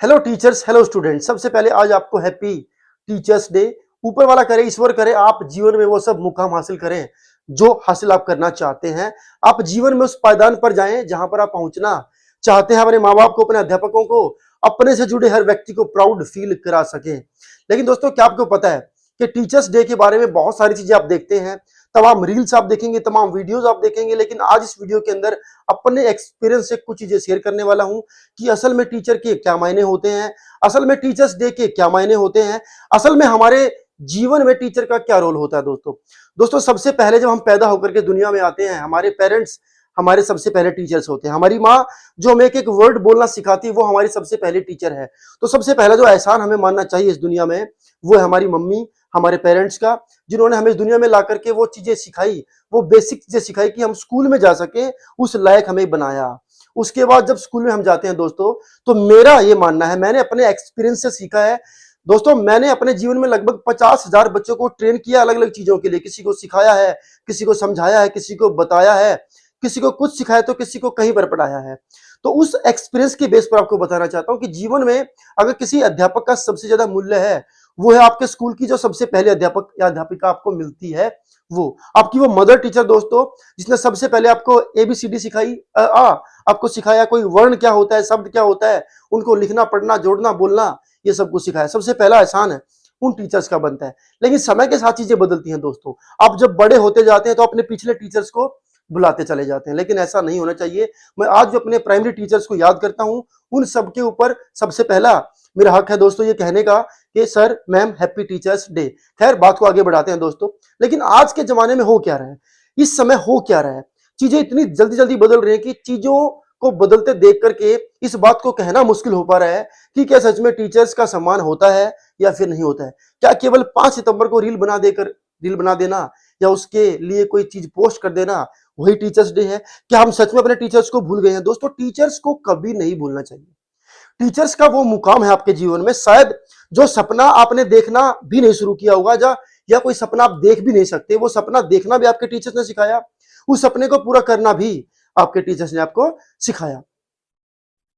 Hello teachers, hello students. सबसे पहले आज आपको हैप्पी टीचर्स डे। ऊपर वाला करे, ईश्वर करे, आप जीवन में वो सब मुकाम हासिल करें जो हासिल आप करना चाहते हैं। आप जीवन में उस पायदान पर जाएं जहां पर आप पहुंचना चाहते हैं। अपने माँ बाप को, अपने अध्यापकों को, अपने से जुड़े हर व्यक्ति को प्राउड फील करा सकें। लेकिन दोस्तों, क्या आपको पता है कि टीचर्स डे के बारे में बहुत सारी चीजें आप देखते हैं, तमाम रील्स आप देखेंगे, तमाम वीडियोस आप देखेंगे, लेकिन आज इस वीडियो के अंदर अपने एक्सपीरियंस से कुछ चीजें शेयर करने वाला हूं कि असल में टीचर के क्या मायने होते हैं, असल में टीचर्स डे के क्या मायने होते हैं, असल में हमारे जीवन में टीचर का क्या रोल होता है। दोस्तों सबसे पहले जब हम पैदा होकर के दुनिया में आते हैं, हमारे पेरेंट्स हमारे सबसे पहले टीचर्स होते हैं। हमारी माँ जो हमें एक एक वर्ड बोलना सिखाती है, वो हमारी सबसे पहले टीचर है। तो सबसे पहला जो एहसान हमें मानना चाहिए इस दुनिया में, वो है हमारी मम्मी, हमारे पेरेंट्स का, जिन्होंने हमें इस दुनिया में ला करके वो चीजें सिखाई, वो बेसिक चीजें सिखाई कि हम स्कूल में जा सके, उस लायक हमें बनाया। उसके बाद जब स्कूल में हम जाते हैं दोस्तों, तो मेरा ये मानना है, मैंने अपने एक्सपीरियंस से सीखा है दोस्तों, मैंने अपने जीवन में लगभग 50,000 बच्चों को ट्रेन किया अलग अलग चीजों के लिए। किसी को सिखाया है, किसी को समझाया है, किसी को बताया है, किसी को कुछ सिखाया तो किसी को कहीं पर पढ़ाया है। तो उस एक्सपीरियंस के बेस पर आपको बताना चाहता हूं कि जीवन में अगर किसी अध्यापक का सबसे ज्यादा मूल्य है, वो है आपके स्कूल की जो सबसे पहले अध्यापक या अध्यापिका आपको मिलती है, वो आपकी वो मदर टीचर दोस्तों, जिसने सबसे पहले आपको एबीसीडी सिखाई, आपको सिखाया कोई वर्ण क्या होता है, शब्द क्या होता है, उनको लिखना, पढ़ना, जोड़ना, बोलना, ये सब कुछ सिखाया। सबसे पहला एहसान है उन टीचर्स का बनता है। लेकिन समय के साथ चीजें बदलती हैं दोस्तों। आप जब बड़े होते जाते हैं तो अपने पिछले टीचर्स को बुलाते चले जाते हैं, लेकिन ऐसा नहीं होना चाहिए। मैं आज जो अपने प्राइमरी टीचर्स को याद करता हूं, उन सबके ऊपर सबसे पहला मेरा हक है दोस्तों ये कहने का कि sir, ma'am, happy teachers day. खैर, बात को आगे बढ़ाते हैं दोस्तों। लेकिन आज के जमाने में हो क्या रहा है, इस समय हो क्या रहा है, चीजें इतनी जल्दी जल्दी बदल रही है कि चीजों को बदलते देख करके इस बात को कहना मुश्किल हो पा रहा है कि क्या सच में टीचर्स का सम्मान होता है या फिर नहीं होता है। क्या केवल 5 सितंबर को रील बना देना या उसके लिए कोई चीज पोस्ट कर देना वही टीचर्स डे है? क्या हम सच में अपने टीचर्स को भूल गए हैं? दोस्तों, टीचर्स को कभी नहीं भूलना चाहिए। टीचर्स का वो मुकाम है आपके जीवन में, शायद जो सपना आपने देखना भी नहीं शुरू किया होगा, या कोई सपना आप देख भी नहीं सकते, वो सपना देखना भी आपके टीचर्स ने सिखाया, उस सपने को पूरा करना भी आपके टीचर्स ने आपको सिखाया।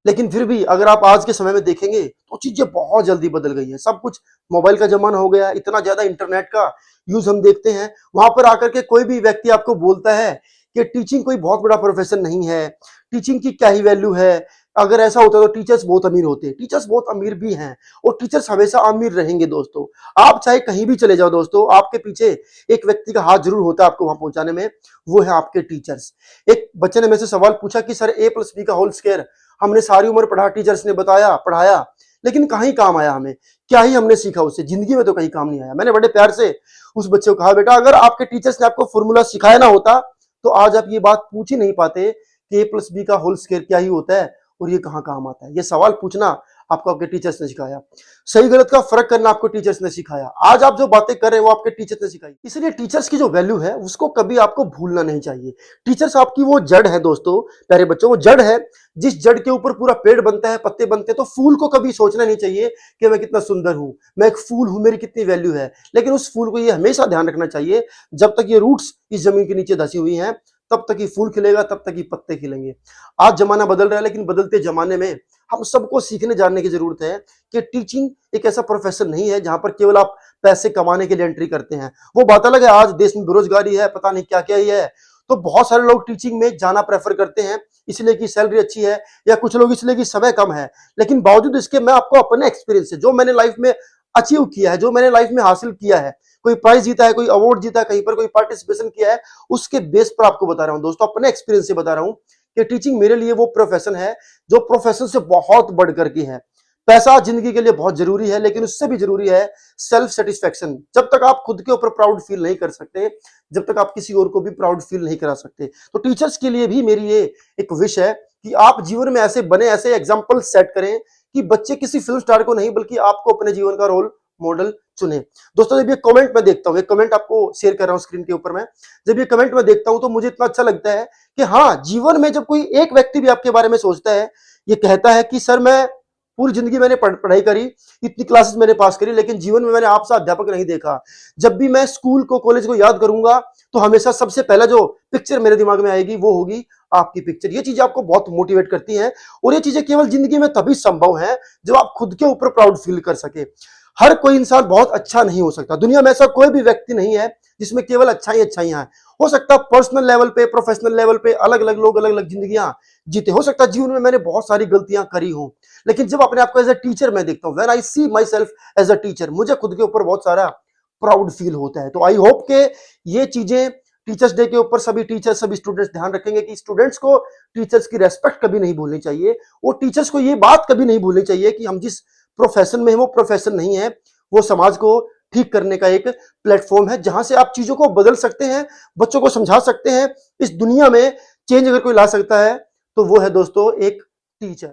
लेकिन फिर भी अगर आप आज के समय में देखेंगे तो चीजें बहुत जल्दी बदल गई हैं। सब कुछ मोबाइल का जमाना हो गया, इतना ज्यादा इंटरनेट का यूज हम देखते हैं। वहां पर आकर के कोई भी व्यक्ति आपको बोलता है कि टीचिंग कोई बहुत बड़ा प्रोफेशन नहीं है, टीचिंग की क्या ही वैल्यू है, अगर ऐसा होता तो टीचर्स बहुत अमीर होते। टीचर्स बहुत अमीर भी हैं और टीचर्स हमेशा अमीर रहेंगे दोस्तों। आप चाहे कहीं भी चले जाओ दोस्तों, आपके पीछे एक व्यक्ति का हाथ जरूर होता है आपको वहां पहुंचाने में, वो है आपके टीचर्स। एक बच्चे ने मेरे से सवाल पूछा कि सर, a+b का होल स्क्वायर हमने सारी उम्र पढ़ा, टीचर्स ने बताया, पढ़ाया, लेकिन कहीं काम आया हमें? क्या ही हमने सीखा उससे? जिंदगी में तो कहीं काम नहीं आया। मैंने बड़े प्यार से उस बच्चे को कहा, बेटा, अगर आपके टीचर्स ने आपको फॉर्मूला सिखाया ना होता तो आज आप ये बात पूछ ही नहीं पाते कि a+b का होल स्क्वायर क्या ही होता है और ये कहाँ काम आता है। ये सवाल पूछना आपको आपके टीचर्स ने सिखाया, सही गलत का फर्क करना आपको टीचर्स ने सिखाया। आज आप जो बातें कर रहे हैं वो आपके टीचर्स ने सिखाई। इसलिए टीचर्स की जो वैल्यू है उसको कभी आपको भूलना नहीं चाहिए। टीचर्स आपकी वो जड़ है दोस्तों, प्यारे बच्चों, वो जड़ है जिस जड़ के ऊपर पूरा पेड़ बनता है, पत्ते बनते हैं। तो फूल को कभी सोचना नहीं चाहिए कि मैं कितना सुंदर हूं, मैं एक फूल हूं, मेरी कितनी वैल्यू है। लेकिन उस फूल को ये हमेशा ध्यान रखना चाहिए, जब तक ये रूट्स इस जमीन के नीचे धसी हुई हैं, तब तक ही फूल खिलेगा, तब तक ही पत्ते खिलेंगे। आज जमाना बदल रहा है, लेकिन बदलते जमाने में हम सबको सीखने जानने की जरूरत है कि टीचिंग एक ऐसा प्रोफेशन नहीं है जहां पर केवल आप पैसे कमाने के लिए एंट्री करते हैं। वो बात अलग है, आज देश में बेरोजगारी है, पता नहीं क्या क्या ही है, तो बहुत सारे लोग टीचिंग में जाना प्रेफर करते हैं, इसलिए कि सैलरी अच्छी है, या कुछ लोग इसलिए कि समय कम है। लेकिन बावजूद इसके मैं आपको अपने एक्सपीरियंस से, जो मैंने लाइफ में अचीव किया है, जो मैंने लाइफ में हासिल किया है, कोई प्राइज जीता है, कोई अवार्ड जीता है, कहीं पर कोई पार्टिसिपेशन किया है, उसके बेस पर आपको बता रहा हूं दोस्तों, अपने एक्सपीरियंस से बता रहा हूं कि टीचिंग मेरे लिए वो प्रोफेशन है जो प्रोफेशन से बहुत बढ़ करके है। पैसा जिंदगी के लिए बहुत जरूरी है, लेकिन उससे भी जरूरी है सेल्फ सेटिस्फेक्शन। जब तक आप खुद के ऊपर प्राउड फील नहीं कर सकते, जब तक आप किसी और को भी प्राउड फील नहीं करा सकते। तो टीचर्स के लिए भी मेरी ये एक विश है कि आप जीवन में ऐसे बने, ऐसे एग्जाम्पल सेट करें कि बच्चे किसी फिल्म स्टार को नहीं बल्कि आपको अपने जीवन का रोल मॉडल चुने। दोस्तों, जब ये कमेंट मैं देखता हूं, एक कमेंट आपको शेयर कर रहा हूं स्क्रीन के ऊपर मैं, जब ये कमेंट मैं देखता हूं तो मुझे इतना अच्छा लगता है कि हाँ, जीवन में जब कोई एक व्यक्ति भी आपके बारे में सोचता है, ये कहता है कि सर, मैं पूरी जिंदगी मैंने पढ़ाई करी, इतनी क्लासेस मैंने पास करी, लेकिन जीवन में मैंने आपसा अध्यापक नहीं देखा। जब भी मैं स्कूल को, कॉलेज को याद करूंगा तो हमेशा सबसे पहला जो पिक्चर मेरे दिमाग में आएगी वो होगी आपकी पिक्चर। ये चीजें आपको बहुत मोटिवेट करती हैं और ये चीजें केवल जिंदगी में तभी संभव है जब आप खुद के ऊपर प्राउड फील कर सके। हर कोई इंसान बहुत अच्छा नहीं हो सकता। दुनिया में ऐसा कोई भी व्यक्ति नहीं है जिसमें केवल अच्छाइयां हैं। हो सकता है पर्सनल लेवल पे, प्रोफेशनल लेवल पे अलग अलग लोग अलग अलग जिंदगियां जीते। हो सकता है जीवन में मैंने बहुत सारी गलतियां करी हूं, लेकिन जब अपने आप को एज अ टीचर मैं देखता हूं, when I see myself as a teacher, मुझे खुद के ऊपर बहुत सारा प्राउड फील होता है। तो आई होप के ये चीजें टीचर्स डे के ऊपर सभी टीचर्स, सभी स्टूडेंट्स ध्यान रखेंगे कि स्टूडेंट्स को टीचर्स की रेस्पेक्ट कभी नहीं भूलनी चाहिए और टीचर्स को ये बात कभी नहीं भूलनी चाहिए कि हम जिस प्रोफेशन में हैं वो प्रोफेशन नहीं है, वो समाज को ठीक करने का एक प्लेटफॉर्म है जहां से आप चीजों को बदल सकते हैं, बच्चों को समझा सकते हैं। इस दुनिया में चेंज अगर कोई ला सकता है तो वो है दोस्तों एक टीचर।